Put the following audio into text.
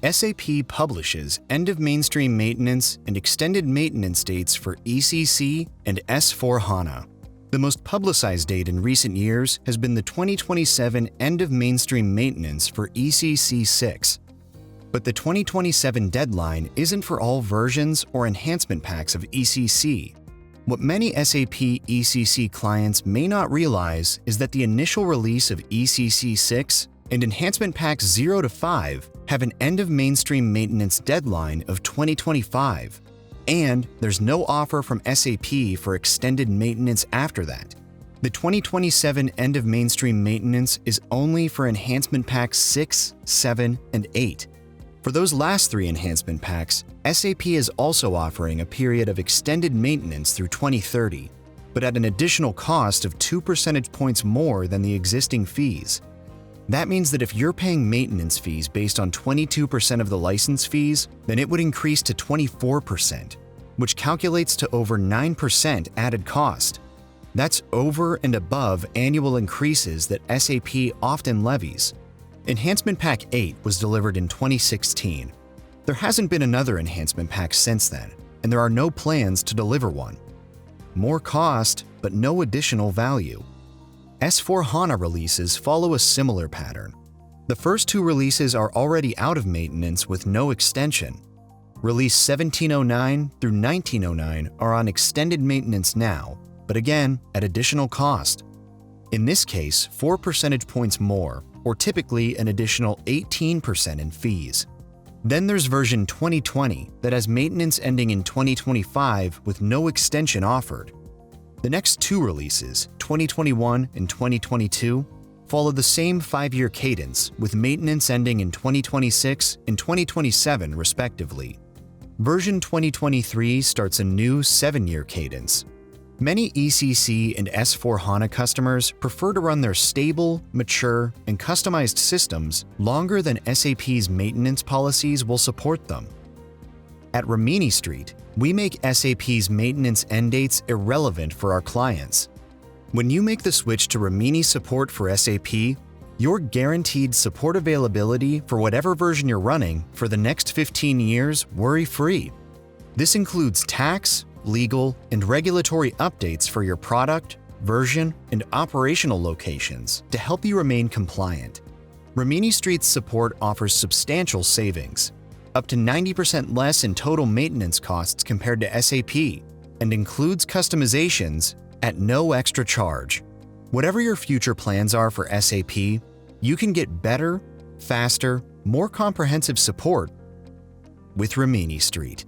SAP publishes end-of-mainstream maintenance and extended maintenance dates for ECC and S/4HANA. The most publicized date in recent years has been the 2027 end-of-mainstream maintenance for ECC 6. But the 2027 deadline isn't for all versions or enhancement packs of ECC. What many SAP ECC clients may not realize is that the initial release of ECC 6 and enhancement packs 0 to 5 have an end-of-mainstream maintenance deadline of 2025, and there's no offer from SAP for extended maintenance after that. The 2027 end-of-mainstream maintenance is only for enhancement packs 6, 7, and 8. For those last three enhancement packs, SAP is also offering a period of extended maintenance through 2030, but at an additional cost of 2 percentage points more than the existing fees. That means that if you're paying maintenance fees based on 22% of the license fees, then it would increase to 24%, which calculates to over 9% added cost. That's over and above annual increases that SAP often levies. Enhancement Pack 8 was delivered in 2016. There hasn't been another enhancement pack since then, and there are no plans to deliver one. More cost, but no additional value. S/4HANA releases follow a similar pattern. The first two releases are already out of maintenance with no extension. Release 1709 through 1909 are on extended maintenance now, but again, at additional cost. In this case, 4 percentage points more, or typically an additional 18% in fees. Then there's version 2020 that has maintenance ending in 2025 with no extension offered. The next two releases, 2021 and 2022, follow the same 5-year cadence with maintenance ending in 2026 and 2027 respectively. Version 2023 starts a new 7-year cadence. Many ECC and S/4HANA customers prefer to run their stable, mature, and customized systems longer than SAP's maintenance policies will support them. At Rimini Street, we make SAP's maintenance end dates irrelevant for our clients. When you make the switch to Rimini support for SAP, you're guaranteed support availability for whatever version you're running for the next 15 years worry-free. This includes tax, legal, and regulatory updates for your product, version, and operational locations to help you remain compliant. Rimini Street's support offers substantial savings, up to 90% less in total maintenance costs compared to SAP, and includes customizations at no extra charge. Whatever your future plans are for SAP, you can get better, faster, more comprehensive support with Rimini Street.